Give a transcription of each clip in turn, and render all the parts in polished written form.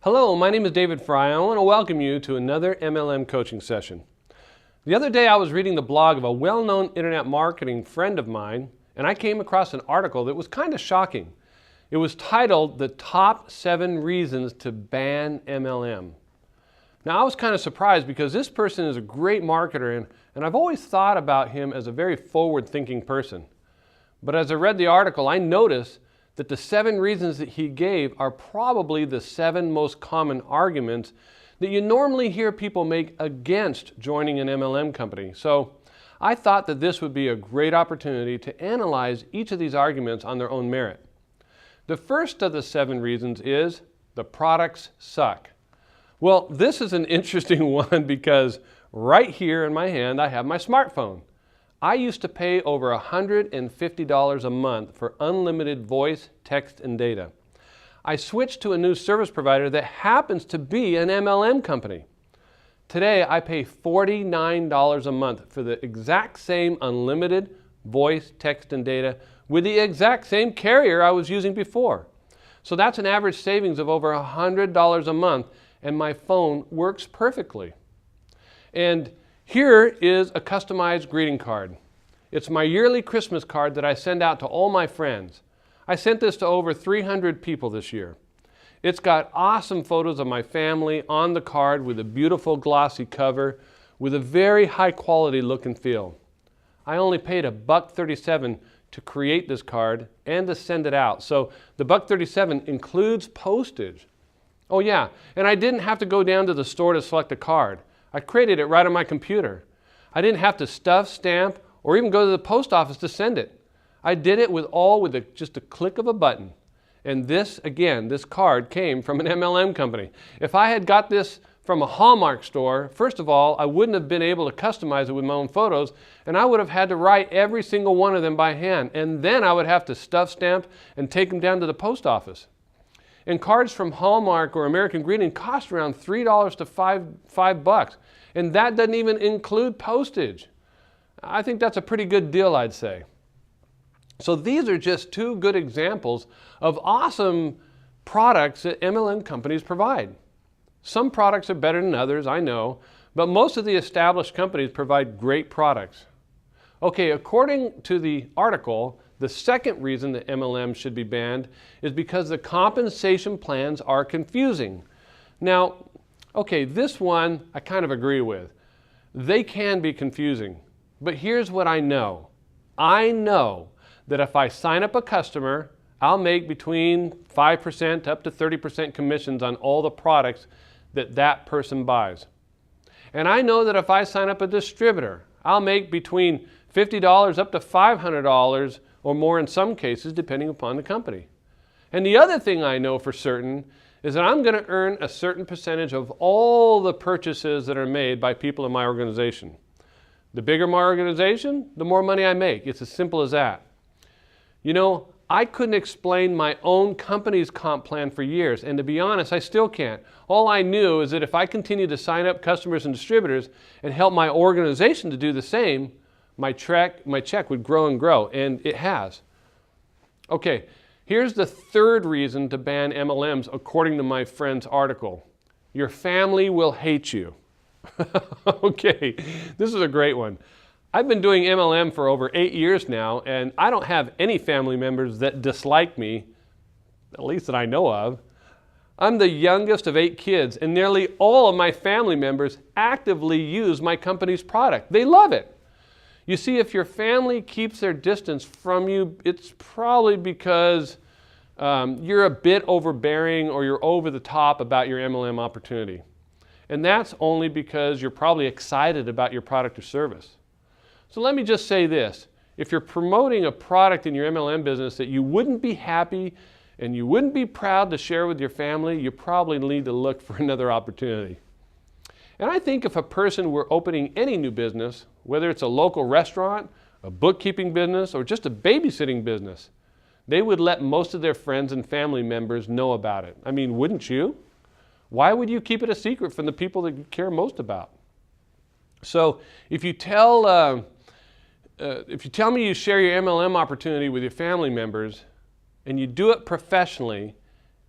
Hello, my name is David Fry. I want to welcome you to another MLM coaching session. The other day I was reading the blog of a well-known internet marketing friend of mine, and I came across an article that was kind of shocking. It was titled, "The Top 7 Reasons to Ban MLM." Now I was kind of surprised because this person is a great marketer and I've always thought about him as a very forward-thinking person. But as I read the article, I noticed that the 7 reasons that he gave are probably the 7 most common arguments that you normally hear people make against joining an MLM company. So I thought that this would be a great opportunity to analyze each of these arguments on their own merit. The first of the 7 reasons is the products suck. Well, this is an interesting one because right here in my hand I have my smartphone. I used to pay over $150 a month for unlimited voice, text, and data. I switched to a new service provider that happens to be an MLM company. Today, I pay $49 a month for the exact same unlimited voice, text, and data with the exact same carrier I was using before. So that's an average savings of over $100 a month, and my phone works perfectly. And here is a customized greeting card. It's my yearly Christmas card that I send out to all my friends. I sent this to over 300 people this year. It's got awesome photos of my family on the card with a beautiful glossy cover with a very high quality look and feel. I only paid $1.37 to create this card and to send it out. So the $1.37 includes postage. Oh yeah, and I didn't have to go down to the store to select a card. I created it right on my computer. I didn't have to stuff, stamp, or even go to the post office to send it. I did it with just a click of a button. And this, again, this card came from an MLM company. If I had got this from a Hallmark store, first of all, I wouldn't have been able to customize it with my own photos, and I would have had to write every single one of them by hand. And then I would have to stuff, stamp, and take them down to the post office. And cards from Hallmark or American Greeting cost around $3 to $5. And that doesn't even include postage. I think that's a pretty good deal, I'd say. So these are just 2 good examples of awesome products that MLM companies provide. Some products are better than others, I know, but most of the established companies provide great products. Okay, according to the article, the second reason that MLM should be banned is because the compensation plans are confusing. Now, okay, this one I kind of agree with. They can be confusing, but here's what I know. I know that if I sign up a customer, I'll make between 5% up to 30% commissions on all the products that person buys. And I know that if I sign up a distributor, I'll make between $50 up to $500 or more in some cases, depending upon the company. And the other thing I know for certain is that I'm going to earn a certain percentage of all the purchases that are made by people in my organization. The bigger my organization, the more money I make. It's as simple as that. You know, I couldn't explain my own company's comp plan for years, and to be honest, I still can't. All I knew is that if I continued to sign up customers and distributors and help my organization to do the same, my check would grow and grow, and it has. Okay, here's the third reason to ban MLMs according to my friend's article. Your family will hate you. Okay, this is a great one. I've been doing MLM for over 8 years now, and I don't have any family members that dislike me, at least that I know of. I'm the youngest of 8 kids, and nearly all of my family members actively use my company's product. They love it. You see, if your family keeps their distance from you, it's probably because you're a bit overbearing or you're over the top about your MLM opportunity. And that's only because you're probably excited about your product or service. So let me just say this. If you're promoting a product in your MLM business that you wouldn't be happy and you wouldn't be proud to share with your family, you probably need to look for another opportunity. And I think if a person were opening any new business, whether it's a local restaurant, a bookkeeping business, or just a babysitting business, they would let most of their friends and family members know about it. I mean, wouldn't you? Why would you keep it a secret from the people that you care most about? So if you tell me you share your MLM opportunity with your family members and you do it professionally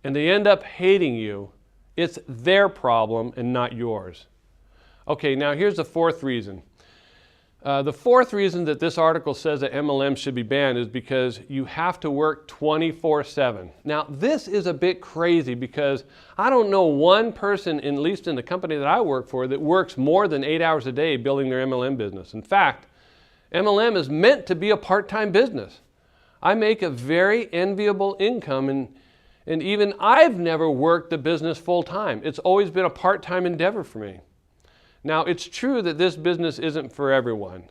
and they end up hating you, It's their problem and not yours. Okay, now here's the fourth reason. The fourth reason that this article says that MLM should be banned is because you have to work 24/7. Now, this is a bit crazy because I don't know one person, at least in the company that I work for, that works more than 8 hours a day building their MLM business. In fact, MLM is meant to be a part-time business. I make a very enviable income, and even I've never worked the business full-time. It's always been a part-time endeavor for me. Now, it's true that this business isn't for everyone.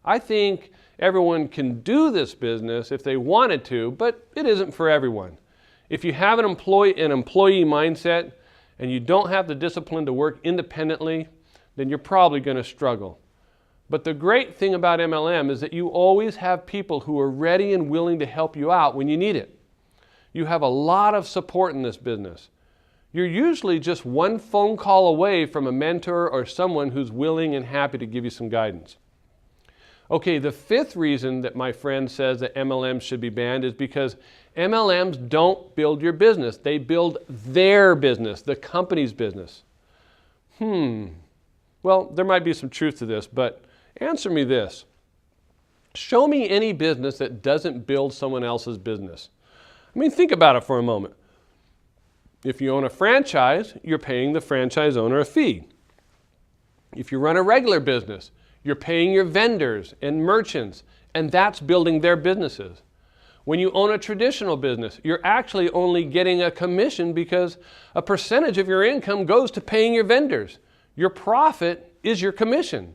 I think everyone can do this business if they wanted to, but it isn't for everyone. If you have an employee mindset and you don't have the discipline to work independently, then you're probably going to struggle. But the great thing about MLM is that you always have people who are ready and willing to help you out when you need it. You have a lot of support in this business. You're usually just one phone call away from a mentor or someone who's willing and happy to give you some guidance. Okay, the fifth reason that my friend says that MLMs should be banned is because MLMs don't build your business. They build their business, the company's business. Well, there might be some truth to this, but answer me this. Show me any business that doesn't build someone else's business. I mean, think about it for a moment. If you own a franchise, you're paying the franchise owner a fee. If you run a regular business, you're paying your vendors and merchants, and that's building their businesses. When you own a traditional business, you're actually only getting a commission because a percentage of your income goes to paying your vendors. Your profit is your commission.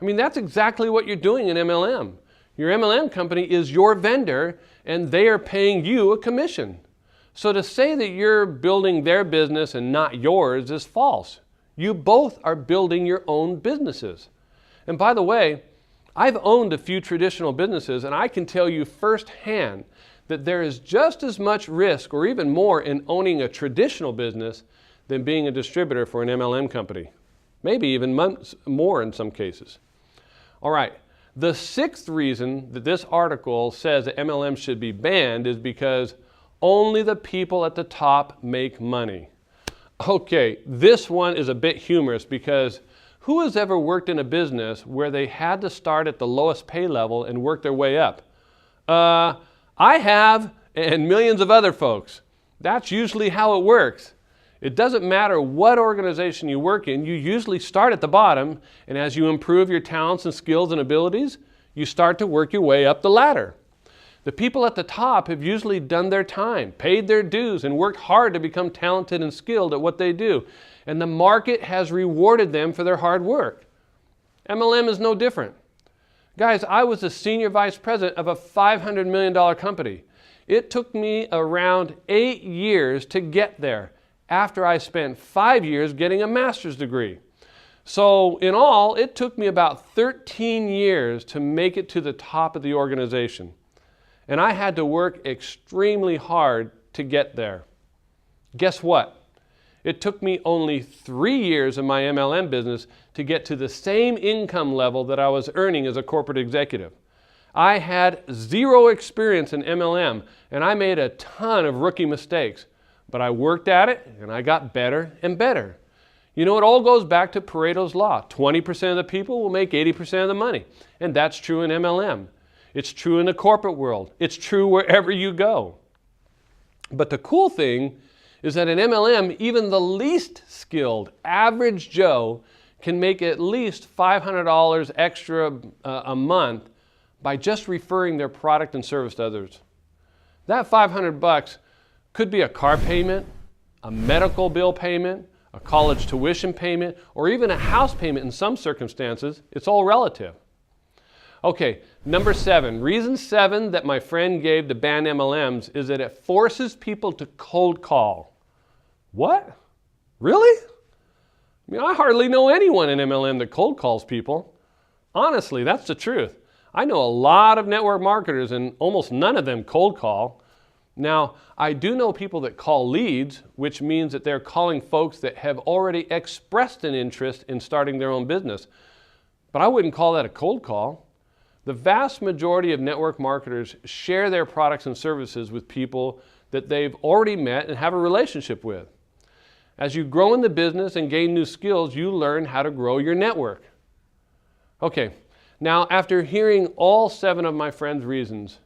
I mean, that's exactly what you're doing in MLM. Your MLM company is your vendor, and they are paying you a commission. So to say that you're building their business and not yours is false. You both are building your own businesses. And by the way, I've owned a few traditional businesses, and I can tell you firsthand that there is just as much risk or even more in owning a traditional business than being a distributor for an MLM company. Maybe even more in some cases. All right, the sixth reason that this article says that MLM should be banned is because only the people at the top make money. Okay, this one is a bit humorous because who has ever worked in a business where they had to start at the lowest pay level and work their way up? I have, and millions of other folks. That's usually how it works. It doesn't matter what organization you work in, you usually start at the bottom, and as you improve your talents and skills and abilities, you start to work your way up the ladder. The people at the top have usually done their time, paid their dues, and worked hard to become talented and skilled at what they do. And the market has rewarded them for their hard work. MLM is no different. Guys, I was the senior vice president of a $500 million company. It took me around 8 years to get there after I spent 5 years getting a master's degree. So in all, it took me about 13 years to make it to the top of the organization. And I had to work extremely hard to get there. Guess what? It took me only 3 years of my MLM business to get to the same income level that I was earning as a corporate executive. I had zero experience in MLM, and I made a ton of rookie mistakes. But I worked at it, and I got better and better. You know, it all goes back to Pareto's law. 20% of the people will make 80% of the money. And that's true in MLM. It's true in the corporate world. It's true wherever you go. But the cool thing is that in MLM, even the least skilled average Joe can make at least $500 extra a month by just referring their product and service to others. That $500 could be a car payment, a medical bill payment, a college tuition payment, or even a house payment in some circumstances. It's all relative. Okay, number 7. Reason 7 that my friend gave to ban MLMs is that it forces people to cold call. What? Really? I mean, I hardly know anyone in MLM that cold calls people. Honestly, that's the truth. I know a lot of network marketers and almost none of them cold call. Now, I do know people that call leads, which means that they're calling folks that have already expressed an interest in starting their own business. But I wouldn't call that a cold call. The vast majority of network marketers share their products and services with people that they've already met and have a relationship with. As you grow in the business and gain new skills, you learn how to grow your network. Okay, now after hearing all 7 of my friends' reasons,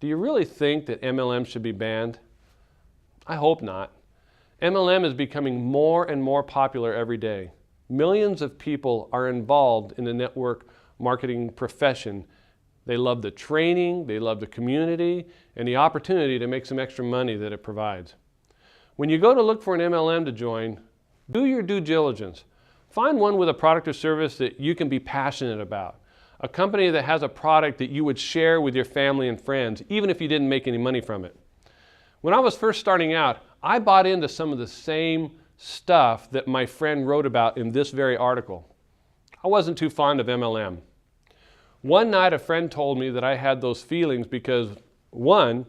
do you really think that MLM should be banned? I hope not. MLM is becoming more and more popular every day. Millions of people are involved in the network marketing profession. They love the training, they love the community, and the opportunity to make some extra money that it provides. When you go to look for an MLM to join, do your due diligence. Find one with a product or service that you can be passionate about. A company that has a product that you would share with your family and friends, even if you didn't make any money from it. When I was first starting out, I bought into some of the same stuff that my friend wrote about in this very article. I wasn't too fond of MLM. One night a friend told me that I had those feelings because, one,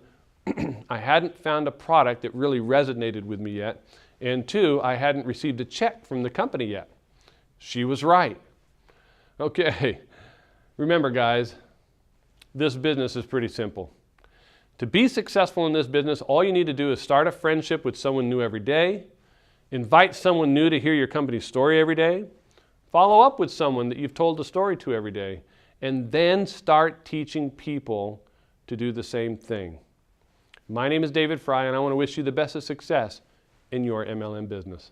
I hadn't found a product that really resonated with me yet, and 2, I hadn't received a check from the company yet. She was right. Okay, remember guys, this business is pretty simple. To be successful in this business, all you need to do is start a friendship with someone new every day, invite someone new to hear your company's story every day, follow up with someone that you've told the story to every day, and then start teaching people to do the same thing. My name is David Fry, and I want to wish you the best of success in your MLM business.